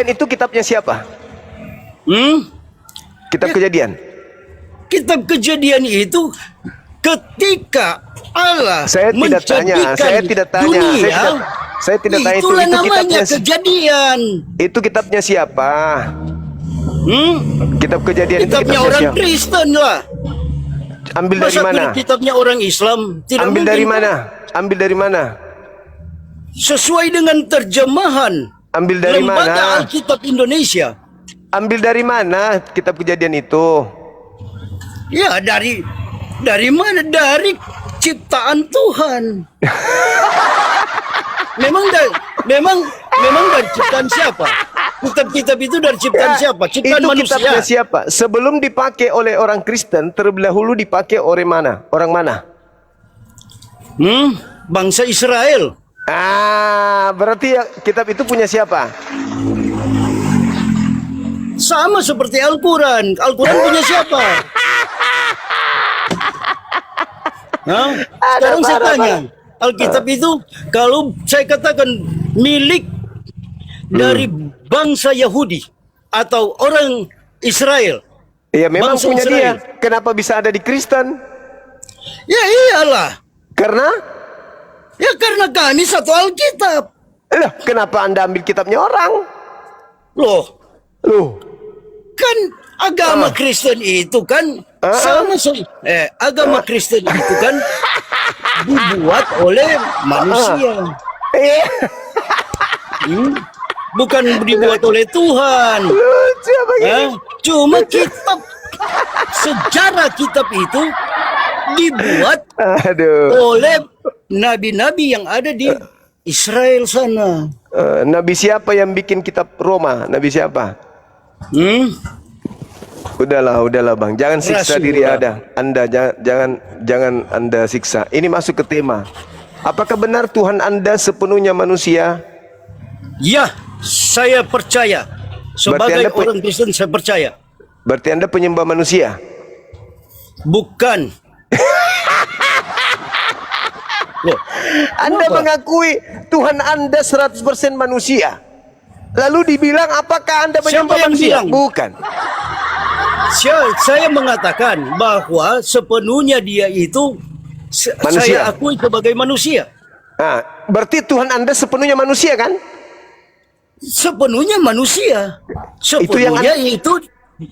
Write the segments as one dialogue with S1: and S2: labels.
S1: itu kitabnya siapa? Kitab
S2: Ya.
S1: Kejadian.
S2: Kitab Kejadian itu ketika Allah
S1: Saya tidak tanya,
S2: dunia,
S1: saya tidak tanya itu
S2: itulah namanya
S1: kitabnya.
S2: Kejadian.
S1: Itu kitabnya siapa? Kitab Kejadian itu
S2: Kitabnya
S1: kitabnya
S2: orang
S1: siapa?
S2: Kristen lah.
S1: Ambil dari
S2: Masa
S1: mana?
S2: kitabnya orang Islam? Tidak
S1: Ambil
S2: mungkin.
S1: dari mana? Ambil dari mana?
S2: Sesuai dengan terjemahan
S1: Ambil dari
S2: Lembaga
S1: mana?
S2: Alkitab Indonesia.
S1: Ambil dari mana kitab Kejadian itu?
S2: Ya, dari mana? Dari ciptaan Tuhan. memang dari ciptaan siapa? Kitab-kitab itu dari ciptaan siapa? Ciptaan
S1: Itu
S2: manusia.
S1: kitabnya siapa? Sebelum dipakai oleh orang Kristen, terlebih dahulu dipakai oleh mana? Orang mana?
S2: Bangsa Israel.
S1: Berarti ya, kitab itu punya siapa?
S2: Sama seperti Al-Quran. Al-Quran punya siapa? Sekarang saya tanya. Alkitab itu kalau saya katakan milik dari bangsa Yahudi atau orang Israel.
S1: Ya memang
S2: Bangsa
S1: punya
S2: Israel.
S1: dia. Kenapa bisa ada di Kristen?
S2: Ya iyalah.
S1: Karena
S2: Kami satu Alkitab.
S1: Loh, kenapa Anda ambil kitabnya orang?
S2: Loh,
S1: Loh,
S2: kan agama Kristen itu kan agama Kristen itu kan dibuat oleh manusia. Bukan dibuat oleh Tuhan.
S1: lucu begini.
S2: Cuma kitab sejarah kitab itu dibuat
S1: Aduh.
S2: oleh nabi-nabi yang ada di Israel sana.
S1: Nabi siapa yang bikin kitab Roma? Nabi siapa? Udahlah bang, jangan siksa diri Anda. Jangan Anda siksa. Ini masuk ke tema. Apakah benar Tuhan Anda sepenuhnya manusia?
S2: Ya, saya percaya. Sebagai
S1: Anda
S2: orang Kristen saya percaya.
S1: Berarti Anda penyembah manusia?
S2: Bukan. Loh,
S1: Anda
S2: kenapa?
S1: mengakui Tuhan Anda 100% manusia. Lalu dibilang apakah Anda menyembah
S2: yang
S1: manusia?
S2: bilang?
S1: Bukan.
S2: Saya mengatakan bahwa sepenuhnya dia itu
S1: Manusia.
S2: saya akui sebagai manusia.
S1: Berarti Tuhan Anda sepenuhnya manusia kan?
S2: Sepenuhnya manusia.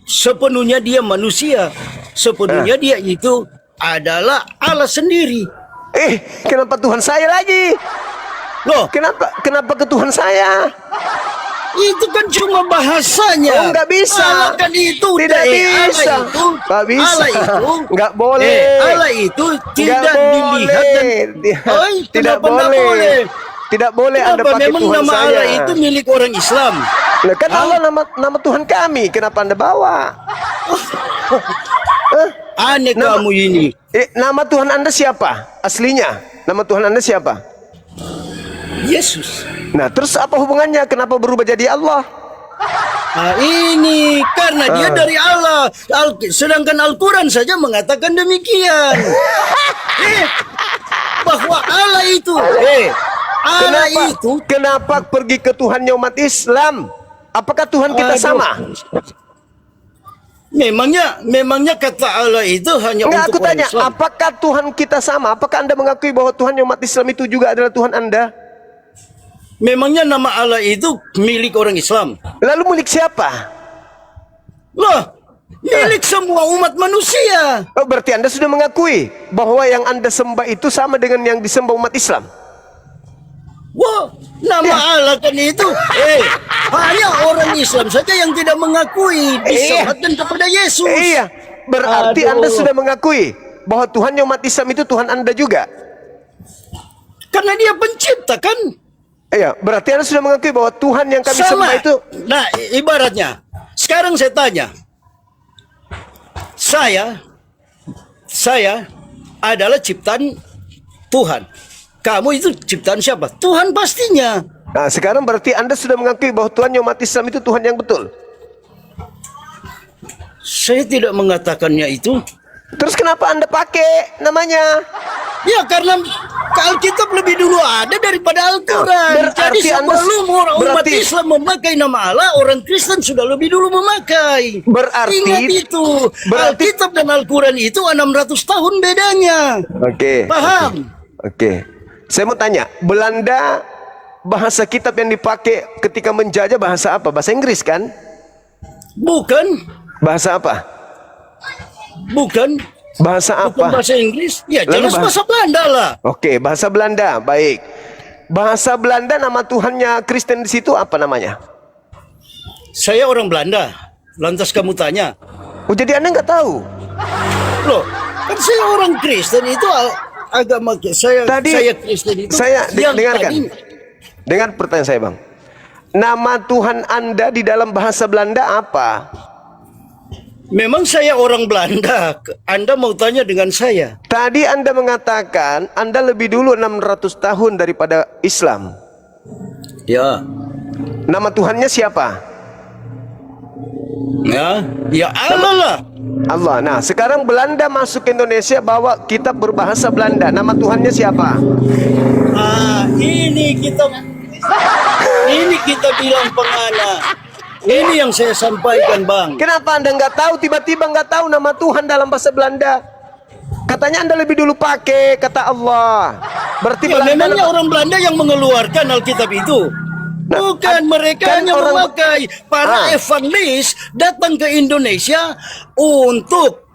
S2: Sepenuhnya dia manusia. Sepenuhnya dia itu adalah Allah sendiri.
S1: Kenapa Tuhan saya lagi?
S2: Loh,
S1: Kenapa ke Tuhan saya?
S2: itu kan cuma bahasanya.
S1: Nggak bisa.
S2: Allah kan itu
S1: Tidak bisa. Nggak bisa.
S2: Allah itu
S1: Nggak boleh.
S2: Allah itu tidak
S1: Nggak
S2: dilihat dan
S1: tidak
S2: kenapa nggak
S1: boleh. Tidak boleh Anda
S2: Kenapa
S1: pakai
S2: memang
S1: Tuhan
S2: nama
S1: saya.
S2: Allah itu milik orang Islam?
S1: Nah, kan Allah nama Tuhan kami. Kenapa Anda bawa?
S2: Aneh kamu ini.
S1: Nama Tuhan Anda siapa? Aslinya. Nama Tuhan Anda siapa?
S2: Yesus.
S1: Nah, terus apa hubungannya? Kenapa berubah jadi Allah?
S2: Ini karena dia dari Allah. Sedangkan Al-Quran saja mengatakan demikian. Bahwa Allah itu
S1: Kenapa pergi ke Tuhannya umat Islam? Apakah Tuhan kita sama?
S2: Memangnya kata Allah itu hanya
S1: Enggak, aku
S2: untuk orang
S1: tanya,
S2: Islam.
S1: apakah Tuhan kita sama? Apakah Anda mengakui bahwa Tuhan umat Islam itu juga adalah Tuhan Anda?
S2: Memangnya nama Allah itu milik orang Islam?
S1: Lalu milik siapa?
S2: Loh, milik semua umat manusia.
S1: Oh, berarti Anda sudah mengakui bahwa yang Anda sembah itu sama dengan yang disembah umat Islam?
S2: Wah, nama Allah kan itu. Hanya orang Islam saja yang tidak mengakui disematkan kepada Yesus.
S1: Iya, berarti Anda sudah mengakui bahwa Tuhan umat Islam itu Tuhan Anda juga?
S2: Karena dia pencipta kan?
S1: Iya, berarti Anda sudah mengakui bahwa Tuhan yang kami sembah itu.
S2: Nah, ibaratnya, sekarang saya tanya. Saya adalah ciptaan Tuhan. Kamu itu ciptaan siapa? Tuhan pastinya.
S1: Nah, sekarang berarti Anda sudah mengakui bahwa Tuhan umat Islam itu Tuhan yang betul?
S2: Saya tidak mengatakannya itu.
S1: Terus kenapa Anda pakai namanya?
S2: Ya, karena Alkitab lebih dulu ada daripada Al-Quran.
S1: Berarti
S2: Jadi
S1: Anda-
S2: sebelum orang umat
S1: berarti-
S2: Islam memakai nama Allah, orang Kristen sudah lebih dulu memakai.
S1: Berarti-
S2: Ingat itu.
S1: berarti-
S2: Alkitab dan Al-Quran itu 600 tahun bedanya.
S1: Oke.
S2: Paham?
S1: Oke. Saya mau tanya, Belanda bahasa kitab yang dipakai ketika menjajah bahasa apa? Bahasa Inggris kan?
S2: Bukan.
S1: Bahasa apa?
S2: Bukan.
S1: Bahasa
S2: Bukan
S1: apa?
S2: bahasa Inggris. Ya
S1: Lalu
S2: jelas bahasa Belanda lah.
S1: Oke, bahasa Belanda. Baik. Bahasa Belanda, nama Tuhannya Kristen di situ apa namanya?
S2: Saya orang Belanda. Lantas kamu tanya.
S1: Oh, jadi Anda nggak tahu?
S2: Loh, kan saya orang Kristen itu agama saya.
S1: Tadi
S2: saya Kristen itu.
S1: saya
S2: yang
S1: dengarkan.
S2: tadi-
S1: Dengar pertanyaan saya, Bang. Nama Tuhan Anda di dalam bahasa Belanda apa?
S2: Memang saya orang Belanda. Anda mau tanya dengan saya?
S1: Tadi Anda mengatakan Anda lebih dulu 600 tahun daripada Islam.
S2: Ya.
S1: Nama Tuhannya siapa?
S2: Ya Allah lah.
S1: Allah. Nah, sekarang Belanda masuk ke Indonesia bawa kitab berbahasa Belanda. Nama Tuhannya siapa?
S2: Ini kita bilang pengana. Ini yang saya sampaikan, Bang.
S1: Kenapa Anda nggak tahu, tiba-tiba nggak tahu nama Tuhan dalam bahasa Belanda? Katanya Anda lebih dulu pakai kata Allah. Berarti
S2: Ya,
S1: Belanda
S2: memangnya orang Belanda yang mengeluarkan Alkitab itu. Bukan, mereka
S1: kan
S2: hanya
S1: orang-
S2: memakai. Para evangelis datang ke Indonesia untuk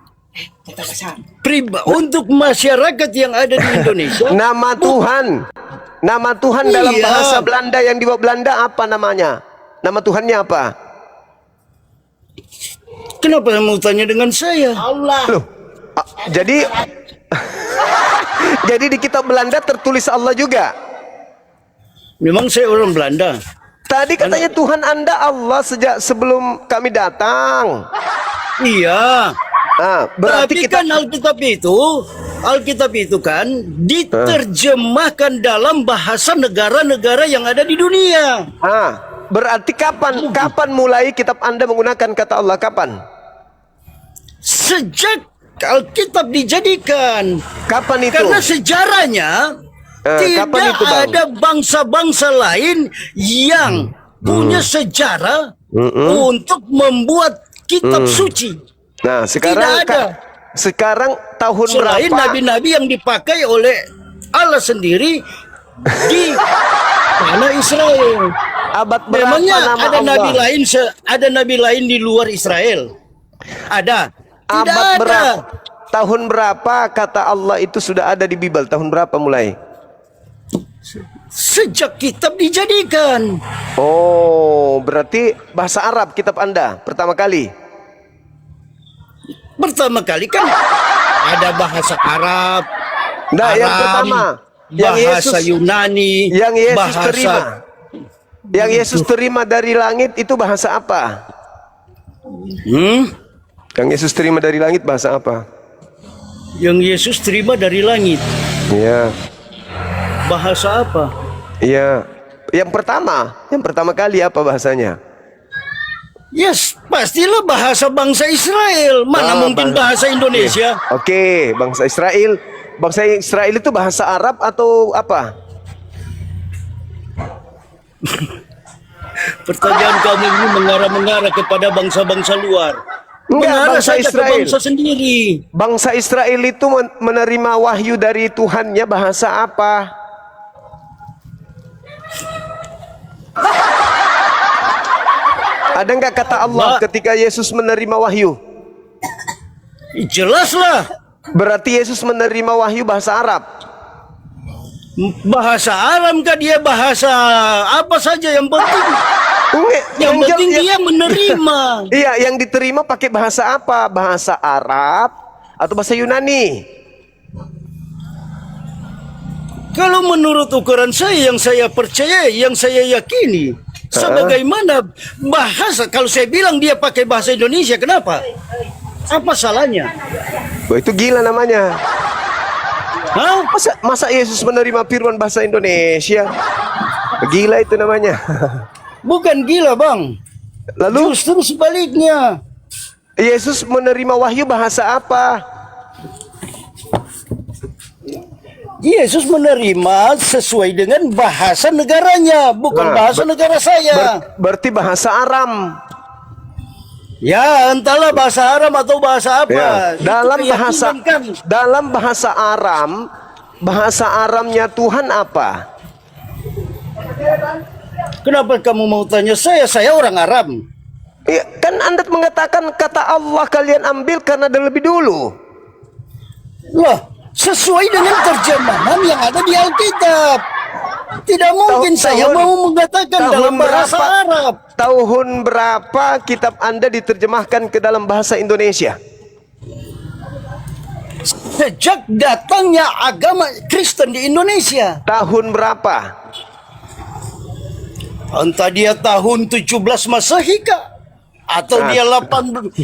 S2: untuk masyarakat yang ada di Indonesia.
S1: Nama Tuhan dalam
S2: Iya.
S1: bahasa Belanda yang dibawa Belanda apa namanya? Nama Tuhannya apa?
S2: Kenapa mau tanya dengan saya?
S1: Loh, jadi jadi di kitab Belanda tertulis Allah juga.
S2: Memang saya orang Belanda.
S1: Tadi katanya Tuhan Anda Allah sejak sebelum kami datang.
S2: Iya.
S1: Berarti
S2: Tapi
S1: kita
S2: kan Alkitab itu kan diterjemahkan dalam bahasa negara-negara yang ada di dunia.
S1: berarti kapan mulai kitab Anda menggunakan kata Allah, kapan?
S2: Sejak Alkitab dijadikan.
S1: Kapan itu?
S2: Karena sejarahnya
S1: kapan
S2: tidak
S1: itu, Bang?
S2: ada bangsa-bangsa lain yang punya sejarah untuk membuat kitab suci.
S1: Nah, sekarang
S2: Tidak ada.
S1: sekarang tahun
S2: Selain
S1: berapa?
S2: nabi-nabi yang dipakai oleh Allah sendiri di tanah Israel.
S1: Abad berapa
S2: Memangnya
S1: nama
S2: ada
S1: Allah?
S2: nabi lain di luar Israel? Ada. Tidak
S1: Abad
S2: ada.
S1: berapa? Tahun berapa kata Allah itu sudah ada di Bible? Tahun berapa mulai?
S2: Sejak kitab dijadikan.
S1: Oh, berarti bahasa Arab kitab Anda pertama kali.
S2: Pertama kali kan ada bahasa Arab,
S1: Nah, yang
S2: Aram,
S1: pertama, yang
S2: bahasa
S1: Yesus,
S2: Yunani,
S1: yang Yesus
S2: bahasa
S1: terima. Yang Yesus terima dari langit itu bahasa apa? Yang Yesus terima dari langit bahasa apa?
S2: Yang Yesus terima dari langit.
S1: Iya.
S2: Bahasa apa?
S1: Iya. Yang pertama kali apa bahasanya?
S2: Yes, pastilah bahasa bangsa Israel. Mana mungkin bahasa Indonesia?
S1: Oke, bangsa Israel. Bangsa Israel itu bahasa Arab atau apa?
S2: Pertanyaan kamu ini mengarah-mengarah kepada bangsa-bangsa luar.
S1: Enggak,
S2: Mengarah
S1: bangsa
S2: saja ke
S1: Israel.
S2: bangsa sendiri.
S1: Bangsa Israel itu menerima wahyu dari Tuhannya bahasa apa? Ada nggak kata Allah ketika Yesus menerima wahyu?
S2: Jelaslah.
S1: Berarti Yesus menerima wahyu bahasa Arab.
S2: Bahasa Arab kah dia bahasa apa saja yang penting. Yang penting dia menerima.
S1: Iya, yang diterima pakai bahasa apa? Bahasa Arab atau bahasa Yunani?
S2: Kalau menurut ukuran saya, yang saya percaya, yang saya yakini, sebagaimana bahasa, kalau saya bilang dia pakai bahasa Indonesia, kenapa? Apa salahnya?
S1: Wah, itu gila namanya.
S2: Hah?
S1: Masa Yesus menerima firman bahasa Indonesia? Gila itu namanya.
S2: Bukan gila, Bang.
S1: Lalu
S2: Justru sebaliknya.
S1: Yesus menerima wahyu bahasa apa?
S2: Yesus menerima sesuai dengan bahasa negaranya, bukan bahasa negara saya.
S1: Berarti bahasa Aram.
S2: Ya, entahlah bahasa Aram atau bahasa apa.
S1: Ya.
S2: Itu
S1: Dalam
S2: keyakinan
S1: bahasa Aram, bahasa Aramnya Tuhan apa?
S2: Kenapa kamu mau tanya saya? Saya orang Arab.
S1: Ya, kan Anda mengatakan kata Allah kalian ambil karena ada lebih dulu.
S2: Lah, sesuai dengan terjemahan yang ada di Alkitab. Tidak mungkin saya mau mengatakan dalam bahasa Arab.
S1: Tahun berapa kitab Anda diterjemahkan ke dalam bahasa Indonesia?
S2: Sejak datangnya agama Kristen di Indonesia.
S1: Tahun berapa?
S2: Entah dia tahun 17 Masehi kah? Atau dia abad 18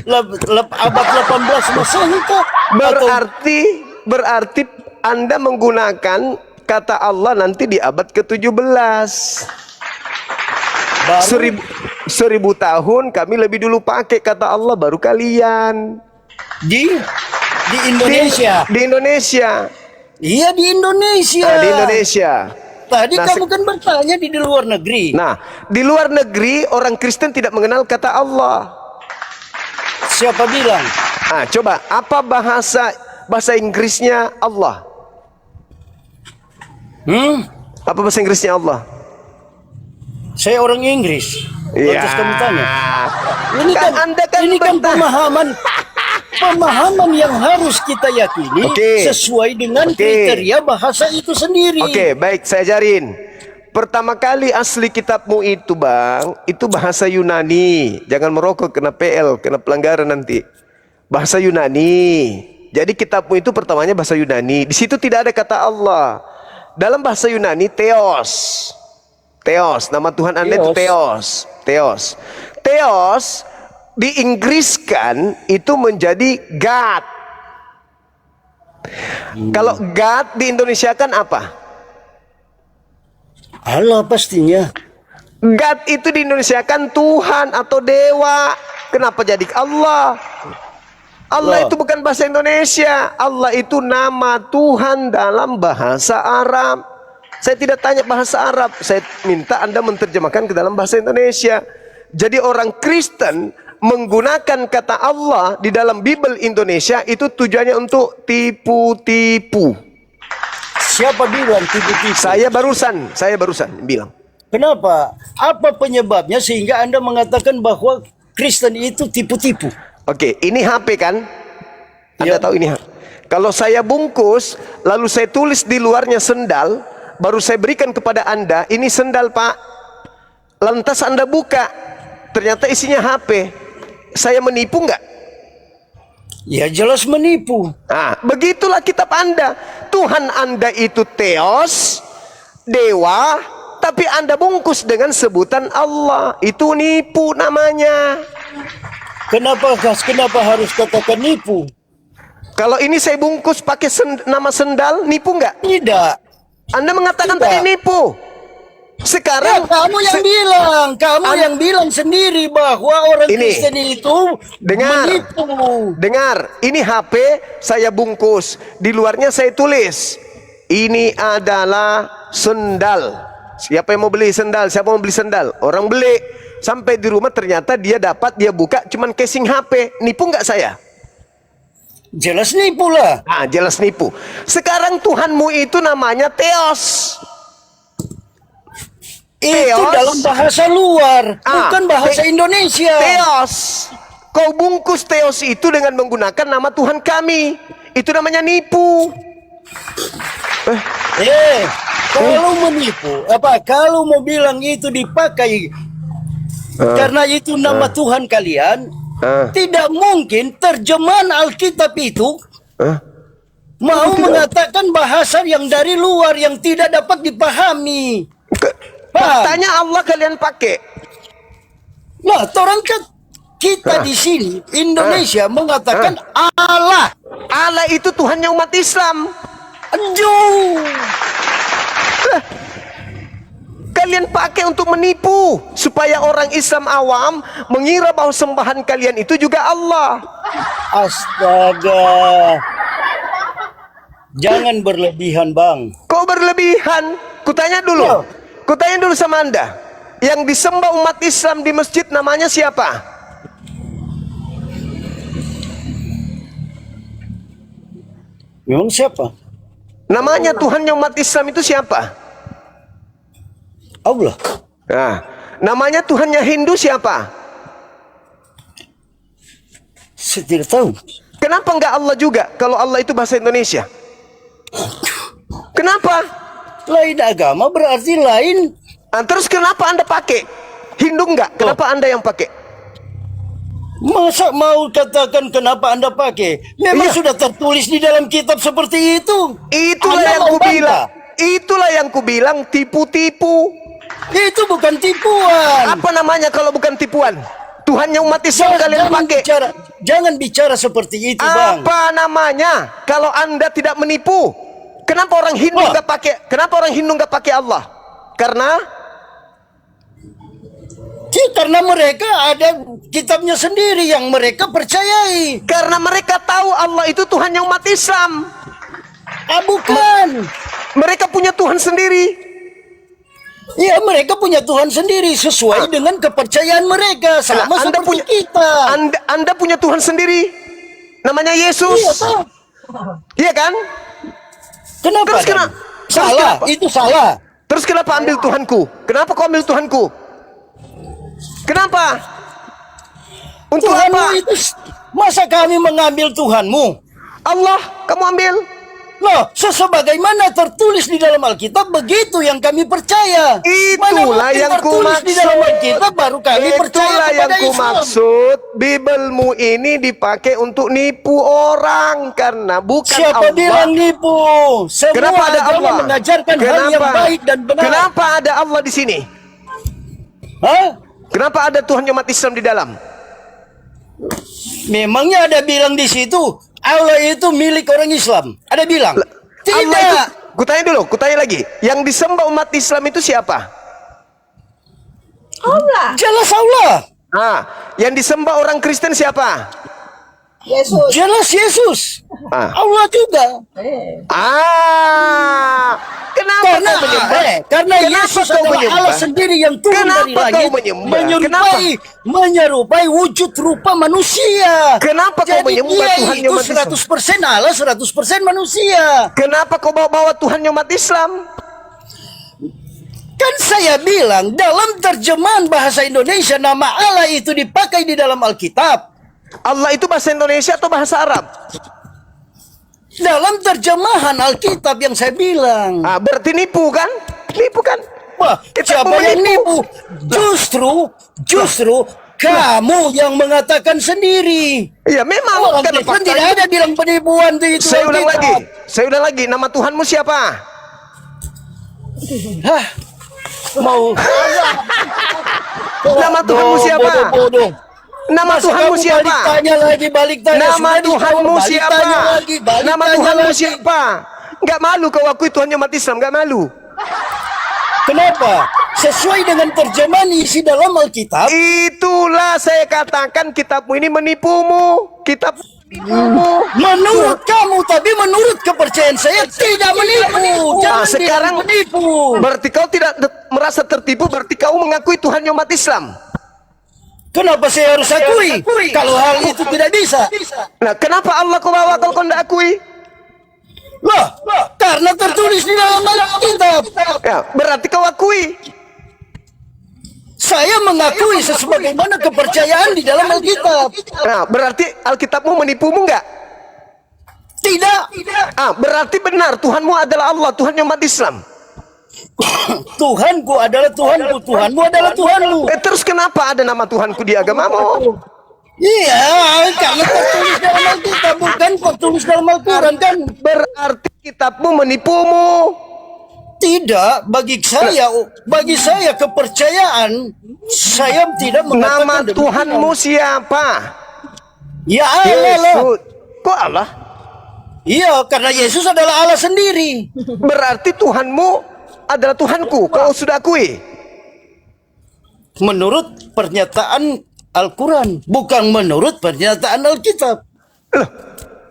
S2: Masehi kah?
S1: Berarti Anda menggunakan kata Allah nanti di abad ke-17. Seribu tahun kami lebih dulu pakai kata Allah baru kalian.
S2: Di Indonesia.
S1: Di Indonesia.
S2: Iya, di Indonesia.
S1: Di Indonesia.
S2: Tadi kamu kan bertanya di luar negeri.
S1: Nah, di luar negeri orang Kristen tidak mengenal kata Allah.
S2: Siapa bilang?
S1: Coba apa bahasa Inggrisnya Allah? Apa bahasa Inggrisnya Allah?
S2: Saya orang Inggris. Lantas kamu tanya. Ini kan pemahaman yang harus kita yakini sesuai dengan kriteria bahasa itu sendiri.
S1: Oke, baik, saya ajarin. Pertama kali asli kitabmu itu, Bang, itu bahasa Yunani. Jangan merokok, kena PL, kena pelanggaran nanti. Bahasa Yunani. Jadi kitabmu itu pertamanya bahasa Yunani. Di situ tidak ada kata Allah. Dalam bahasa Yunani Theos. Theos, nama Tuhan Anda itu Theos. Theos diinggriskan itu menjadi God. Kalau God diindonesiakan apa?
S2: Allah pastinya.
S1: God itu diindonesiakan Tuhan atau dewa. Kenapa jadi Allah? Allah itu bukan bahasa Indonesia. Allah itu nama Tuhan dalam bahasa Arab. Saya tidak tanya bahasa Arab, saya minta Anda menerjemahkan ke dalam bahasa Indonesia. Jadi orang Kristen menggunakan kata Allah di dalam Bible Indonesia itu tujuannya untuk tipu-tipu.
S2: Siapa bilang tipu-tipu?
S1: Saya barusan bilang.
S2: Kenapa? Apa penyebabnya sehingga Anda mengatakan bahwa Kristen itu tipu-tipu?
S1: Oke, ini HP kan? Anda tahu ini HP. Kalau saya bungkus, lalu saya tulis di luarnya sendal, baru saya berikan kepada Anda, ini sendal Pak. Lantas Anda buka, ternyata isinya HP. Saya menipu nggak?
S2: Ya jelas menipu.
S1: Begitulah kitab Anda. Tuhan Anda itu Theos, dewa, tapi Anda bungkus dengan sebutan Allah. Itu nipu namanya.
S2: Kenapa harus katakan nipu?
S1: Kalau ini saya bungkus pakai nama sendal, nipu nggak?
S2: Tidak.
S1: Anda mengatakan tadi nipu. Sekarang
S2: kamu yang bilang sendiri bahwa orang Kristen itu menipu.
S1: Dengar, ini HP saya bungkus, di luarnya saya tulis, ini adalah sendal. Siapa yang mau beli sendal? Siapa mau beli sendal? Orang beli. Sampai di rumah ternyata dia buka cuman casing HP. Nipu nggak saya?
S2: Jelas nipu lah.
S1: Jelas nipu. Sekarang Tuhanmu itu namanya Theos.
S2: Itu dalam bahasa luar, bukan bahasa Indonesia.
S1: Theos. Kau bungkus Theos itu dengan menggunakan nama Tuhan kami. Itu namanya nipu.
S2: Kalau menipu, kalau mau bilang itu dipakai karena itu nama Tuhan kalian, tidak mungkin terjemahan Alkitab itu mau mengatakan bahasa yang dari luar yang tidak dapat dipahami.
S1: Faktanya Allah kalian pakai.
S2: Nah, kita di sini Indonesia mengatakan Allah.
S1: Allah itu Tuhannya umat Islam.
S2: Aduh.
S1: Kalian pakai untuk menipu supaya orang Islam awam mengira bahwa sembahan kalian itu juga Allah.
S2: Astaga. Jangan berlebihan, Bang.
S1: Kok berlebihan? Kutanya dulu. Kutanya dulu sama Anda. Yang disembah umat Islam di masjid namanya siapa?
S2: Memang siapa?
S1: Namanya Tuhannya umat Islam itu siapa?
S2: Allah.
S1: Nah, namanya Tuhannya Hindu siapa?
S2: Saya tidak tahu.
S1: Kenapa enggak Allah juga? Kalau Allah itu bahasa Indonesia. Kenapa?
S2: Lain agama berarti lain.
S1: Terus kenapa Anda pakai? Hindu enggak? Kenapa Anda yang pakai?
S2: Masa mau katakan kenapa Anda pakai? Memang
S1: Iya.
S2: sudah tertulis di dalam kitab seperti itu.
S1: Itulah
S2: Anda
S1: yang
S2: mau
S1: kubilang.
S2: bantah?
S1: Itulah yang kubilang tipu-tipu.
S2: Itu bukan tipuan.
S1: Apa namanya kalau bukan tipuan? Tuhannya umat Islam kalian pakai.
S2: Jangan bicara seperti itu, Bang.
S1: Apa namanya kalau Anda tidak menipu? Kenapa orang Hindu
S2: Wah.
S1: nggak pakai? Kenapa orang Hindu nggak pakai Allah? Karena
S2: Karena mereka ada kitabnya sendiri yang mereka percayai.
S1: mereka tahu Allah itu Tuhannya umat Islam.
S2: Bukan.
S1: Mereka punya Tuhan sendiri.
S2: Ya, mereka punya Tuhan sendiri sesuai dengan kepercayaan mereka. Sama
S1: Anda
S2: seperti
S1: punya
S2: kita.
S1: Anda punya Tuhan sendiri. Namanya Yesus.
S2: Iya, Pak.
S1: Iya kan?
S2: Kenapa?
S1: Terus
S2: Dan?
S1: kenapa?
S2: Salah, itu salah.
S1: Terus kenapa ambil Tuhanku? Kenapa kau ambil Tuhanku? Kenapa? Untuk
S2: Tuhanmu
S1: apa?
S2: itu masa kami mengambil Tuhanmu?
S1: Allah, kamu ambil.
S2: Loh, sebagaimana tertulis di dalam Alkitab, begitu yang kami percaya. Mana
S1: Itulah
S2: mungkin
S1: yang
S2: tertulis di dalam Alkitab baru kami percaya
S1: Itulah yang
S2: kepada Islam.
S1: kumaksud. Bibelmu ini dipakai untuk nipu orang karena bukan
S2: Siapa
S1: Allah.
S2: bilang nipu? Semua
S1: Kenapa ada
S2: agama
S1: Allah?
S2: mengajarkan hal yang baik dan benar.
S1: Kenapa ada Allah di sini?
S2: Hah?
S1: Kenapa ada Tuhan umat Islam di dalam?
S2: Memangnya ada bilang di situ Allah itu milik orang Islam? Ada bilang? Tidak.
S1: Allah itu, kutanya lagi. Yang disembah umat Islam itu siapa?
S3: Allah,
S2: Jelas Allah.
S1: Nah, yang disembah orang Kristen siapa?
S3: Yesus.
S2: Jelas Yesus.
S1: Ah.
S2: Allah juga.
S1: Kenapa
S2: Karena
S1: kau menyembah?
S2: karena
S1: Kenapa
S2: Yesus
S1: kau
S2: adalah
S1: menyembah?
S2: Allah sendiri yang turun
S1: Kenapa
S2: dari
S1: kau
S2: langit
S1: menyembah? Kenapa?
S2: menyerupai wujud rupa manusia.
S1: Kenapa kau
S2: Jadi
S1: menyembah
S2: dia
S1: Tuhan
S2: itu
S1: umat Islam?
S2: 100% Allah, 100% manusia.
S1: Kenapa kau bawa Tuhan umat Islam?
S2: Kan saya bilang dalam terjemahan bahasa Indonesia nama Allah itu dipakai di dalam Alkitab.
S1: Allah itu bahasa Indonesia atau bahasa Arab?
S2: Dalam terjemahan Alkitab yang saya bilang.
S1: Berarti nipu kan? Nipu kan?
S2: Wah,
S1: Kita
S2: siapa
S1: mau
S2: yang
S1: nipu.
S2: nipu? Justru kamu yang mengatakan sendiri.
S1: Iya memang.
S2: Orang
S1: Kan
S2: Kristen
S1: faktanya.
S2: tidak ada bilang penipuan itu.
S1: Saya ulang
S2: Alkitab.
S1: lagi. Nama Tuhanmu siapa?
S2: Hah? Mau
S1: Nama Tuhanmu siapa?
S2: Bodoh.
S1: Nama
S2: Masa
S1: Tuhanmu
S2: kamu
S1: siapa?
S2: Balik tanya.
S1: Nama
S2: Sudah dijawab,
S1: Tuhanmu
S2: balik
S1: siapa?
S2: tanya lagi, balik
S1: Nama
S2: tanya
S1: Tuhanmu
S2: lagi.
S1: siapa? Enggak malu kau akui Tuhan umat Islam, enggak malu.
S2: Kenapa? Sesuai dengan terjemahan isi dalam Alkitab.
S1: Itulah saya katakan kitabmu ini menipumu. Kitab menipumu.
S2: Menurut kamu, tapi menurut kepercayaan saya tidak menipu. Jangan
S1: sekarang
S2: bilang menipu.
S1: Berarti kau tidak merasa tertipu, berarti kau mengakui Tuhan umat Islam.
S2: Kenapa saya harus akui? Kalau hal itu tidak bisa.
S1: Nah, kenapa Allah kau bawa kalau kau tidak akui?
S2: Loh, karena tertulis di dalam Alkitab.
S1: Ya, berarti kau akui.
S2: Saya mengakui sebagaimana kepercayaan di dalam Alkitab.
S1: Nah, berarti Alkitabmu menipumu enggak?
S2: Tidak.
S1: Berarti benar Tuhanmu adalah Allah, Tuhan umat Islam.
S2: Tuhanku adalah Tuhanku, Tuhanmu adalah Tuhanmu.
S1: Terus kenapa ada nama Tuhanku di agamamu?
S2: Iya, karena tertulis dalam Alkitab, bukan tertulis dalam Al-Quran kan?
S1: Berarti kitabmu menipumu.
S2: Tidak, bagi saya kepercayaan, saya tidak mengatakan
S1: Nama
S2: demikian.
S1: Tuhanmu siapa?
S2: Ya Allah lah.
S1: Yesus. Kok Allah?
S2: Iya, karena Yesus adalah Allah sendiri.
S1: Berarti Tuhanmu adalah Tuhanku. Kau sudah akui?
S2: Menurut pernyataan Al-Quran, bukan menurut pernyataan Alkitab.
S1: Loh,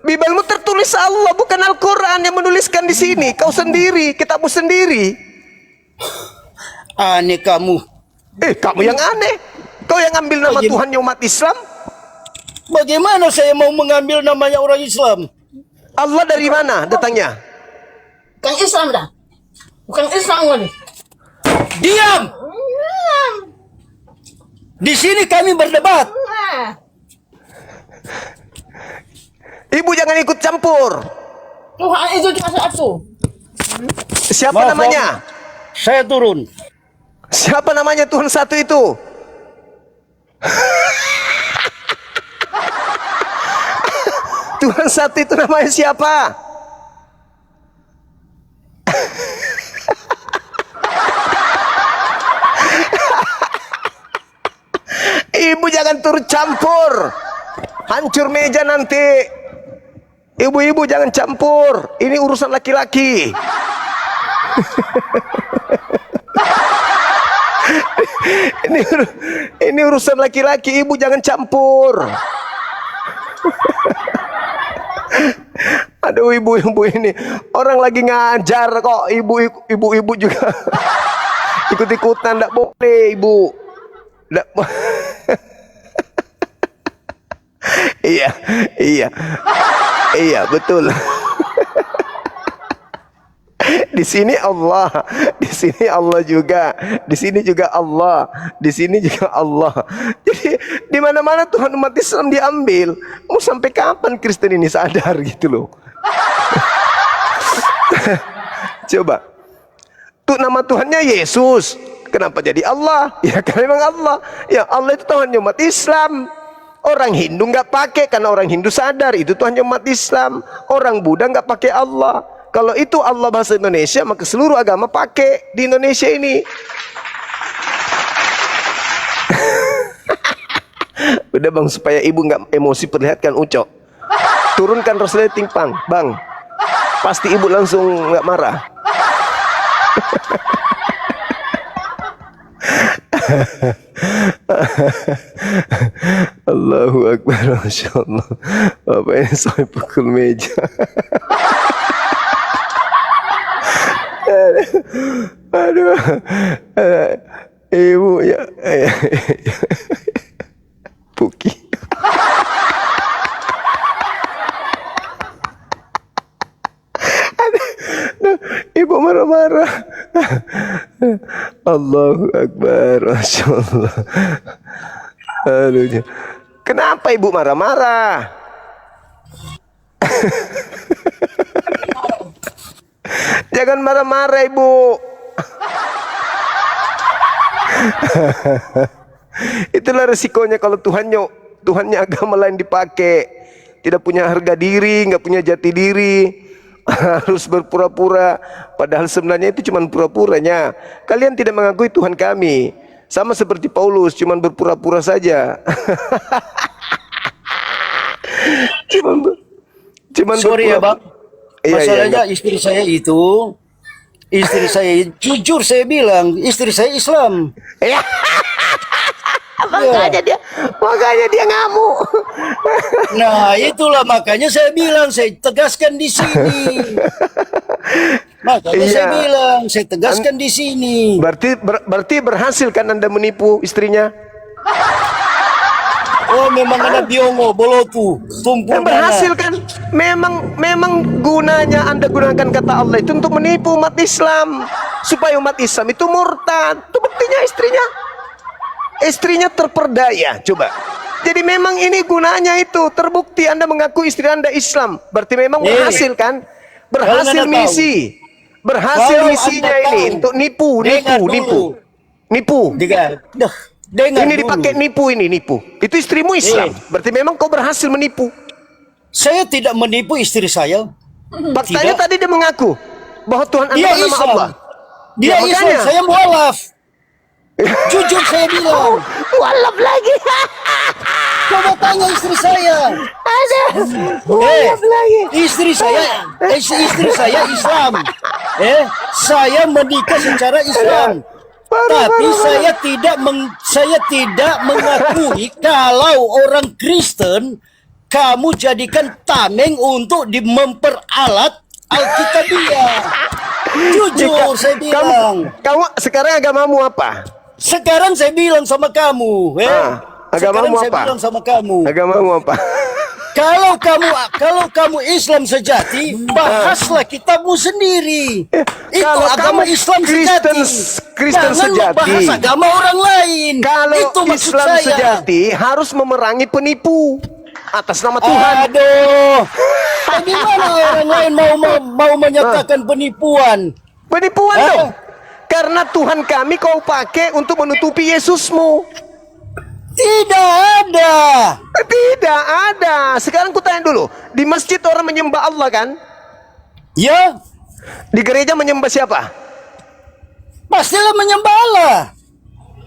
S1: Bibelmu tertulis Allah, bukan Al-Quran yang menuliskan di sini. Kau sendiri, kitabmu sendiri.
S2: Aneh kamu.
S1: Kamu yang aneh. Kau yang ambil nama Tuhannya umat Islam.
S2: Bagaimana saya mau mengambil namanya orang Islam?
S1: Allah dari mana datangnya?
S3: Bukan Islam dah. Bukan Islam lagi.
S2: Diam! Di sini kami berdebat.
S1: Ibu jangan ikut campur.
S3: Tuhan itu cuma satu.
S1: Siapa
S2: Maaf,
S1: namanya?
S2: Saya turun.
S1: Siapa namanya Tuhan satu itu? Tuhan satu itu namanya siapa? Ibu jangan turut campur. Hancur meja nanti. Ibu-ibu jangan campur. Ini urusan laki-laki. ini urusan laki-laki. Ibu jangan campur. Aduh, ibu-ibu ini orang lagi ngajar kok. Ibu-ibu juga ikut-ikutan. Tidak boleh, ibu. Tidak iya betul. Di sini Allah, di sini Allah juga, di sini juga Allah, di sini juga Allah. Jadi di mana-mana Tuhan umat Islam diambil. Mau sampai kapan Kristen ini sadar gitu loh? Coba, tuh nama Tuhannya Yesus, kenapa jadi Allah? Ya karena memang Allah. Ya Allah itu Tuhannya umat Islam. Orang Hindu nggak pakai karena orang Hindu sadar itu Tuhannya umat Islam. Orang Buddha nggak pakai Allah. Kalau itu Allah bahasa Indonesia, maka seluruh agama pakai di Indonesia ini. Udah bang, supaya ibu nggak emosi, perlihatkan Ucok. Turunkan resleting pang, bang. Pasti ibu langsung nggak marah. Allahu Akbar, Masya Allah. Bapak ini sampai pukul meja. Aduh, ibu ya, Puki. Ibu marah-marah. Allahu Akbar, Masya Allah. Aduh, kenapa ibu marah-marah? Jangan marah-marah ibu. Itulah resikonya kalau Tuhannya agama lain dipakai. Tidak punya harga diri, nggak punya jati diri. Harus berpura-pura, padahal sebenarnya itu cuma pura-puranya. Kalian tidak mengakui Tuhan kami. Sama seperti Paulus, cuma berpura-pura saja. cuman
S2: Sorry ya bang, masalahnya
S1: iya.
S2: istri saya jujur saya bilang, istri saya Islam.
S1: Ya. Makanya dia ngamuk.
S2: Nah itulah makanya saya bilang, saya tegaskan di sini. Makanya saya bilang, saya tegaskan di sini.
S1: Berarti berhasil kan Anda menipu istrinya?
S2: Oh memang ada biongo, bolotu, tumpul
S1: Berhasil kan? Memang gunanya Anda gunakan kata Allah itu untuk menipu umat Islam, supaya umat Islam itu murtad. Itu buktinya istrinya terperdaya. Coba. Jadi memang ini gunanya itu, terbukti Anda mengaku istri Anda Islam. Berarti memang berhasil kan? Berhasil misi. Berhasil misinya ini untuk nipu. Ini dipakai nipu. Itu istrimu Islam. Berarti memang kau berhasil menipu.
S2: Saya tidak menipu istri saya.
S1: Faktanya tadi dia mengaku bahwa Tuhan Anda
S2: Dia
S1: bernama
S2: Islam.
S1: Allah.
S2: Dia
S1: Ya,
S2: Islam,
S1: makanya.
S2: saya mualaf. Jujur saya bilang.
S1: Walaf lagi.
S2: Coba tanya istri saya.
S1: Ada. Walaf lagi.
S2: Istri saya Islam. Saya menikah secara Islam. Tapi saya tidak mengakui kalau orang Kristen kamu jadikan tameng untuk memperalat Alkitabiah. Jujur saya bilang.
S1: Kamu sekarang agamamu apa?
S2: Sekarang saya bilang sama kamu,
S1: agamamu
S2: sekarang saya
S1: apa?
S2: bilang sama kamu.
S1: Agamamu apa?
S2: Kalau kamu Islam sejati, bahaslah kitabmu sendiri. Itu
S1: Kalau
S2: agama
S1: kamu
S2: Islam
S1: Kristen
S2: sejati.
S1: Kristen
S2: Jangan
S1: sejati.
S2: membahas agama orang lain.
S1: Kalau
S2: itu maksud
S1: Islam
S2: saya.
S1: sejati harus memerangi penipu atas nama Tuhan.
S2: Aduh, bagaimana orang lain mau menyatakan penipuan?
S1: Penipuan dong. Karena Tuhan kami kau pakai untuk menutupi Yesusmu.
S2: Tidak ada.
S1: Tidak ada. Sekarang ku tanya dulu, di masjid orang menyembah Allah kan?
S2: Ya,
S1: Di gereja menyembah siapa?
S2: pastilah menyembah Allah.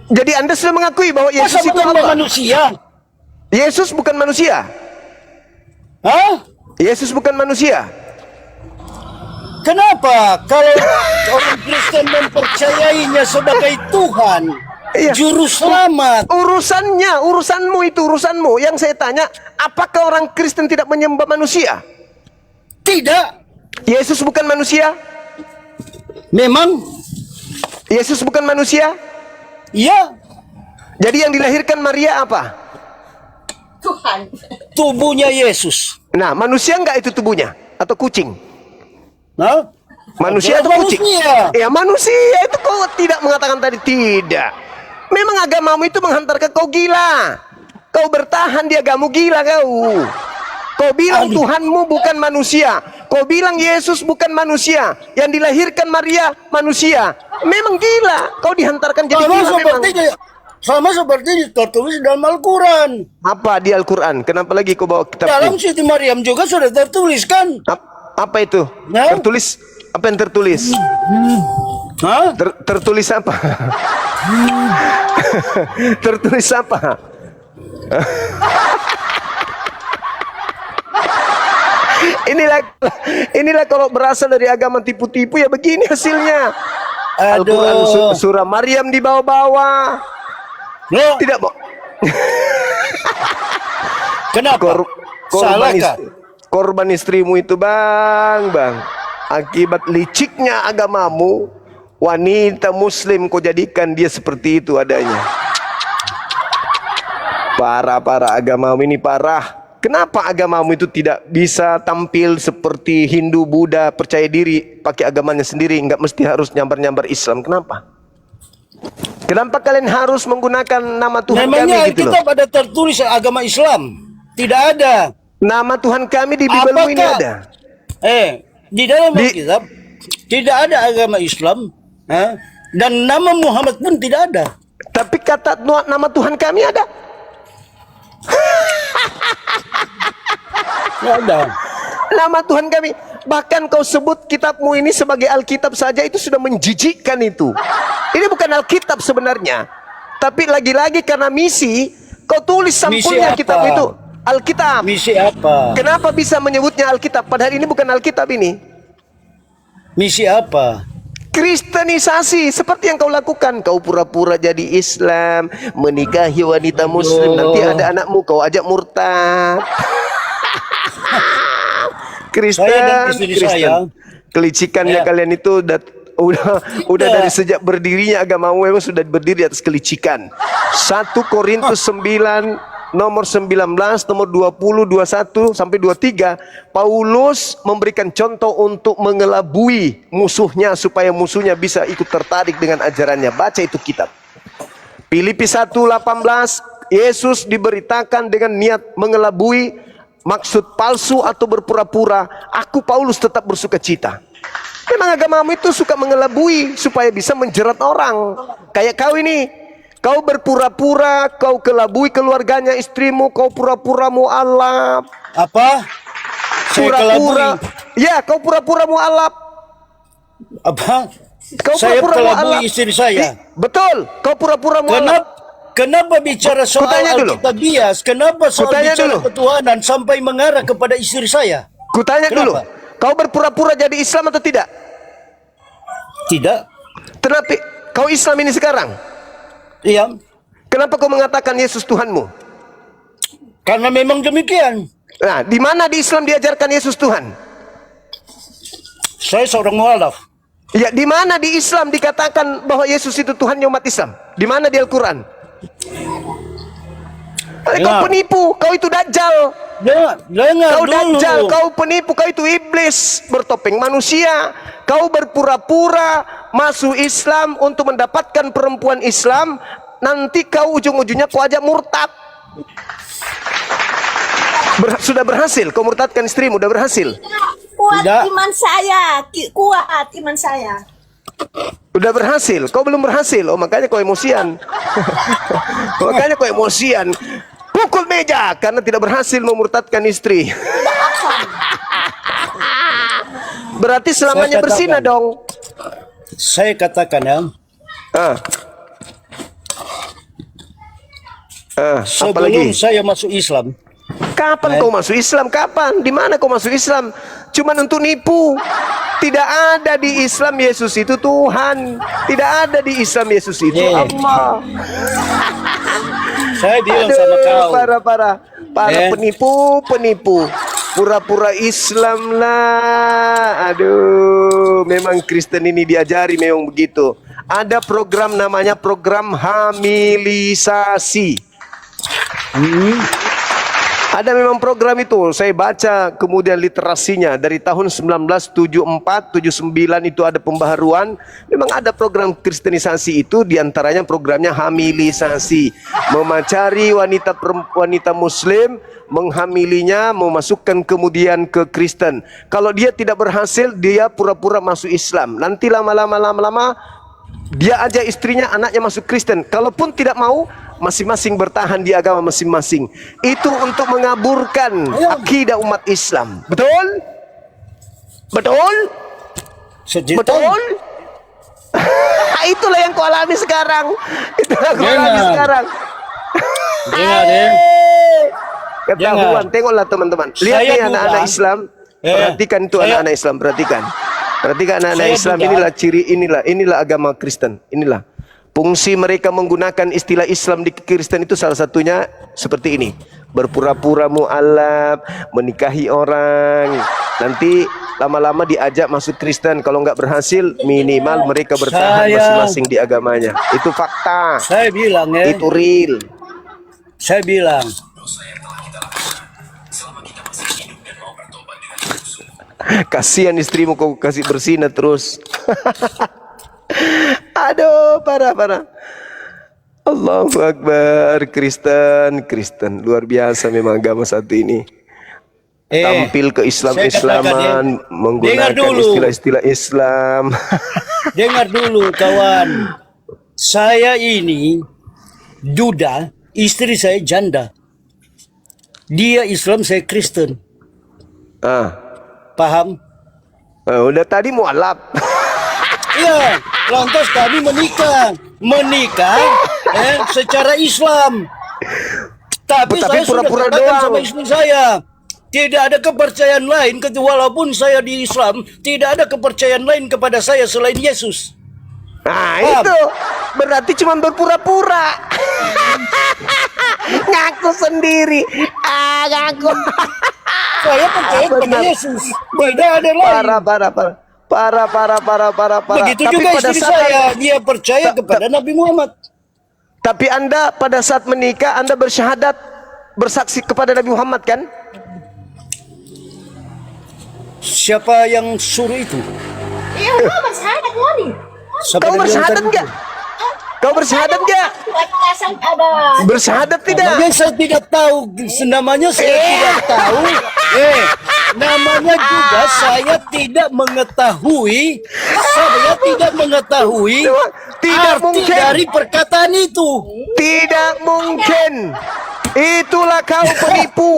S1: Jadi Anda sudah mengakui bahwa Yesus
S2: Masa
S1: itu
S2: menyembah
S1: Allah.
S2: manusia?
S1: Yesus bukan manusia.
S2: Hah?
S1: Yesus bukan manusia.
S2: Kenapa kalau orang Kristen mempercayainya sebagai Tuhan,
S1: Iya.
S2: juru selamat?
S1: Urusanmu itu urusanmu. Yang saya tanya, apakah orang Kristen tidak menyembah manusia?
S2: Tidak.
S1: Yesus bukan manusia?
S2: Memang?
S1: Yesus bukan manusia?
S2: Ya.
S1: Jadi yang dilahirkan Maria apa?
S3: Tuhan.
S2: Tubuhnya Yesus.
S1: Nah, manusia enggak itu tubuhnya? Atau kucing?
S2: Hah?
S1: Manusia atau kucing?
S2: Manusia.
S1: Ya manusia itu kau tidak mengatakan tadi tidak. Memang agamamu itu menghantarkan kau gila. Kau bertahan di agamamu gila kau. Kau bilang Tuhanmu bukan manusia. Kau bilang Yesus bukan manusia. Yang dilahirkan Maria manusia. Memang gila. Kau dihantarkan jadi gila memang.
S2: Sama seperti tertulis dalam Al-Quran.
S1: Apa di Al-Quran? Kenapa lagi kau bawa kitab
S2: Dalam
S1: ini?
S2: Siti Maryam juga sudah tertulis kan?
S1: Apa itu?
S2: Nah?
S1: Tertulis? Apa yang tertulis?
S2: Hah?
S1: Tertulis apa? Tertulis apa? Inilah kalau berasal dari agama tipu-tipu ya begini hasilnya. Al-Quran surah Maryam di bawah-bawah.
S2: Loh,
S1: Tidak, Bo.
S2: kenapa? Salahkah?
S1: Korban istrimu itu bang. Akibat liciknya agamamu, wanita muslim kau jadikan dia seperti itu adanya. Parah agamamu ini parah. Kenapa agamamu itu tidak bisa tampil seperti Hindu, Buddha, percaya diri, pakai agamanya sendiri, nggak mesti harus nyambar-nyambar Islam? Kenapa? Kenapa kalian harus menggunakan nama Tuhan
S2: Memangnya
S1: kami gitu loh?
S2: Alkitab ada tertulis agama Islam? Tidak ada.
S1: Nama Tuhan kami di Bibelmu ini
S2: Apakah-
S1: ada.
S2: Di dalam Alkitab tidak ada agama Islam, dan nama Muhammad pun tidak ada.
S1: Tapi kata nama Tuhan kami ada.
S2: Tidak ada.
S1: Nama Tuhan kami. Bahkan kau sebut kitabmu ini sebagai Alkitab saja itu sudah menjijikkan itu. Ini bukan Alkitab sebenarnya. Tapi lagi-lagi karena misi, kau tulis sampulnya
S2: apa?
S1: kitab itu. Alkitab.
S2: Misi apa?
S1: Kenapa bisa menyebutnya Alkitab? Padahal ini bukan Alkitab ini.
S2: Misi apa?
S1: Kristenisasi seperti yang kau lakukan. Kau pura-pura jadi Islam, menikahi wanita Muslim. Nanti ada anakmu kau ajak murtad. Kristen,
S2: Saya dan istri saya.
S1: Kelicikannya
S2: Ya.
S1: kalian itu udah dari sejak berdirinya agamamu memang sudah berdiri di atas kelicikan. 1 Korintus 9 nomor 19, nomor 20, 21 sampai 23, Paulus memberikan contoh untuk mengelabui musuhnya supaya musuhnya bisa ikut tertarik dengan ajarannya. Baca itu kitab. Filipi 1:18, Yesus diberitakan dengan niat mengelabui, maksud palsu atau berpura-pura. Aku Paulus tetap bersuka cita. Memang agamamu itu suka mengelabui supaya bisa menjerat orang. Kayak kau ini, kau berpura-pura, kau kelabui keluarganya, istrimu, kau pura-pura mu'alaf.
S2: Apa? Saya
S1: Pura-pura.
S2: kelabui.
S1: Ya, kau pura-pura mu'alaf.
S2: Apa?
S1: Kau
S2: Saya
S1: pura-pura
S2: kelabui
S1: mu'alaf.
S2: istri saya.
S1: Betul, kau pura-pura mu'alaf.
S2: Kenapa bicara soal
S1: Kutanya dulu.
S2: Alkitabiah? Kenapa soal
S1: Kutanya
S2: bicara
S1: dulu.
S2: ketuhanan sampai mengarah kepada istri saya?
S1: Kutanya
S2: Kenapa?
S1: dulu, kau berpura-pura jadi Islam atau tidak?
S2: Tidak.
S1: Kenapa kau Islam ini sekarang?
S2: Iya.
S1: Kenapa kau mengatakan Yesus Tuhanmu?
S2: Karena memang demikian.
S1: Nah, di mana di Islam diajarkan Yesus Tuhan?
S2: Saya seorang mualaf.
S1: Ya, di mana di Islam dikatakan bahwa Yesus itu Tuhannya umat Islam? Di mana di Al-Quran? Kau penipu, kau itu dajjal.
S2: Dengar
S1: Kau
S2: dulu.
S1: dajjal, kau penipu, kau itu iblis bertopeng manusia. Kau berpura-pura masuk Islam untuk mendapatkan perempuan Islam. Nanti kau ujung-ujungnya kau ajak murtad. Sudah berhasil, kau murtadkan istrimu, sudah berhasil.
S3: Kuat
S2: Tidak.
S3: iman saya, kuat iman saya.
S1: Udah berhasil, kau belum berhasil. Oh, makanya kau emosian. Makanya kau emosian. Pukul meja karena tidak berhasil memurtadkan istri. Berarti selamanya
S2: Saya
S1: berzina
S2: katakan.
S1: dong.
S2: Saya katakan ya,
S1: Apalagi?
S2: sebelum saya masuk Islam,
S1: Kapan kau masuk Islam? Kapan? Di mana kau masuk Islam? Cuman untuk nipu. Tidak ada di Islam Yesus itu Tuhan. Tidak ada di Islam Yesus itu Allah.
S2: saya bilang sama kau,
S1: Para penipu. Pura-pura Islam lah. Aduh, memang Kristen ini diajari memang begitu. Ada program namanya program hamilisasi. Ada memang program itu, saya baca kemudian literasinya dari tahun 1974, 79 itu ada pembaharuan. Memang ada program kristenisasi itu, diantaranya programnya hamilisasi, memacari wanita muslim, menghamilinya, memasukkan kemudian ke Kristen. Kalau dia tidak berhasil, dia pura-pura masuk Islam. Nanti lama-lama dia ajak istrinya, anaknya masuk Kristen. Kalaupun tidak mau, masing-masing bertahan di agama masing-masing. Itu untuk mengaburkan akidah umat Islam. Betul? Betul? Betul? Itulah yang kau alami sekarang. Itulah kau alami sekarang.
S2: dengar ya.
S1: Ketahuan, tengoklah teman-teman. Lihat
S2: Saya
S1: nih anak-anak
S2: duga.
S1: Islam. Perhatikan itu anak-anak Islam, perhatikan. Perhatikan anak-anak
S2: Saya
S1: Islam,
S2: duga.
S1: inilah ciri, inilah agama Kristen. Inilah fungsi mereka menggunakan istilah Islam di Kristen itu salah satunya seperti ini. Berpura-pura mu'alaf, menikahi orang. Nanti lama-lama diajak masuk Kristen. Kalau nggak berhasil, minimal mereka bertahan masing-masing di agamanya. Itu fakta.
S2: Saya bilang ya,
S1: Itu real.
S2: saya bilang,
S1: Kasihan istrimu kau kasih berzina terus. Aduh, parah. Allahu Akbar. Kristen luar biasa memang agama satu ini. Tampil ke Islam-Islaman,
S2: Dengar
S1: menggunakan
S2: dulu.
S1: istilah-istilah Islam.
S2: dengar dulu kawan. Saya ini duda, istri saya janda. Dia Islam, saya Kristen. Paham?
S1: Udah tadi mualaf.
S2: Iya, lantas kami menikah secara Islam. Tapi saya sudah
S1: pura-pura
S2: katakan
S1: doang.
S2: sama istri saya, tidak ada kepercayaan lain, walaupun saya di Islam, tidak ada kepercayaan lain kepada saya selain Yesus.
S1: Nah,
S2: Paham?
S1: itu berarti cuma berpura-pura. Ngaku sendiri. Ngaku.
S2: Saya percaya kepada
S1: Benar.
S2: Yesus, tidak ada lain.
S1: Parah.
S2: Begitu
S1: Tapi
S2: juga
S1: pada
S2: istri
S1: saat
S2: saya, dia percaya kepada Nabi Muhammad.
S1: Tapi Anda pada saat menikah Anda bersyahadat, bersaksi kepada Nabi Muhammad kan?
S2: Siapa yang suruh itu?
S3: Iya, kau bersyahadat Moni.
S2: Siapa
S1: Kau
S2: yang
S1: bersyahadat
S2: bilang
S1: enggak? Kau bersyahadat enggak?
S3: Ada.
S1: Bersyahadat tidak?
S2: namanya saya tidak tahu, namanya saya tidak tahu. Namanya juga saya tidak mengetahui. Saya tidak mengetahui
S1: Tidak
S2: arti
S1: mungkin.
S2: dari perkataan itu.
S1: Tidak mungkin. Itulah kau penipu.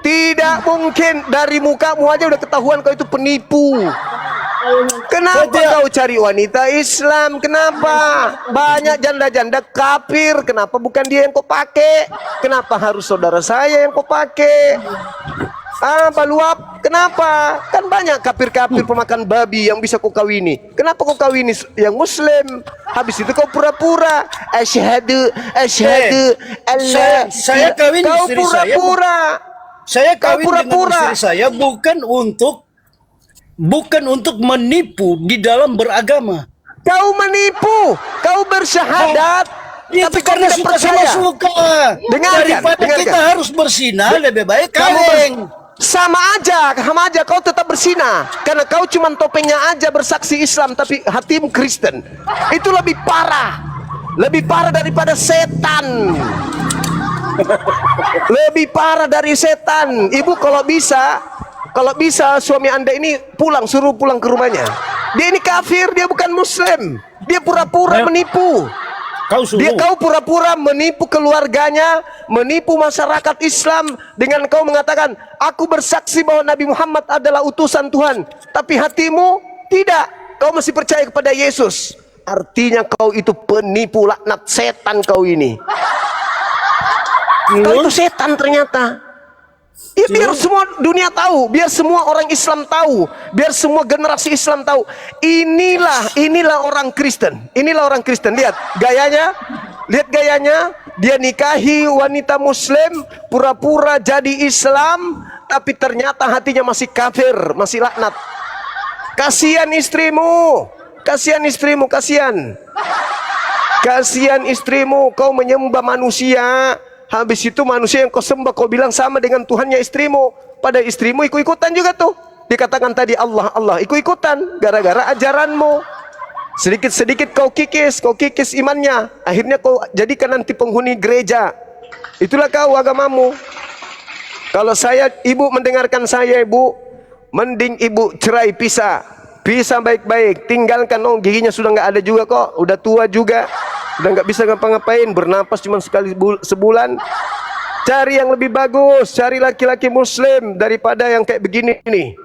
S1: Tidak mungkin. Dari mukamu aja udah ketahuan kau itu penipu. Kenapa
S2: Saya-
S1: kau cari wanita Islam? Kenapa? Banyak janda-janda kafir. Kenapa bukan dia yang kau pakai? Kenapa harus saudara saya yang kau pakai? Baluap, kenapa? Kan banyak kafir-kafir pemakan babi yang bisa kau kawini. Kenapa kau kawini yang Muslim? Habis itu kau pura-pura. Asyhadu Allah.
S2: saya kawin
S1: Kau
S2: istri saya.
S1: pura-pura.
S2: Saya
S1: Kau
S2: kawin dengan
S1: pura-pura.
S2: istri saya bukan untuk menipu di dalam beragama.
S1: Kau menipu, kau bersyahadat,
S2: Itu
S1: tapi kau
S2: karena
S1: tidak
S2: suka sama
S1: percaya.
S2: suka.
S1: Dengarkan,
S2: Daripada
S1: dengarkan.
S2: kita harus bersinah, lebih baik
S1: Kamu
S2: kawin.
S1: sama aja kau tetap bersinah karena kau cuma topengnya aja bersaksi Islam tapi hatimu Kristen. Itu lebih parah daripada setan. Lebih parah dari setan. Ibu kalau bisa suami Anda ini suruh pulang ke rumahnya. Dia ini kafir, dia bukan muslim. Dia pura-pura menipu.
S2: Kau suruh.
S1: Kau pura-pura menipu keluarganya, menipu masyarakat Islam dengan kau mengatakan, aku bersaksi bahwa Nabi Muhammad adalah utusan Tuhan. Tapi hatimu tidak. Kau masih percaya kepada Yesus. Artinya kau itu penipu, laknat setan kau ini. Kau itu setan ternyata. Ya biar semua dunia tahu, biar semua orang Islam tahu, biar semua generasi Islam tahu. Inilah orang Kristen. Inilah orang Kristen. Lihat gayanya. Dia nikahi wanita Muslim, pura-pura jadi Islam, tapi ternyata hatinya masih kafir, masih laknat. Kasihan istrimu, kasihan istrimu. Kau menyembah manusia. Habis itu manusia yang kau sembah kau bilang sama dengan Tuhannya istrimu. Pada istrimu ikut-ikutan juga tuh. Dikatakan tadi Allah ikut-ikutan gara-gara ajaranmu. Sedikit-sedikit kau kikis imannya. Akhirnya kau jadikan nanti penghuni gereja. Itulah kau agamamu. Kalau ibu mendengarkan saya ibu, mending ibu cerai pisah baik-baik. Tinggalkan giginya sudah nggak ada juga kok. Udah tua juga. Udah nggak bisa ngapa-ngapain, bernapas cuma sekali sebulan. Cari yang lebih bagus, cari laki-laki Muslim daripada yang kayak begini nih.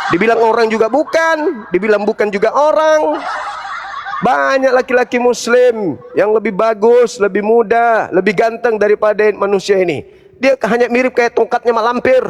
S1: Dibilang orang juga bukan, dibilang bukan juga orang. Banyak laki-laki Muslim yang lebih bagus, lebih muda, lebih ganteng daripada manusia ini. Dia hanya mirip kayak tongkatnya mak lampir.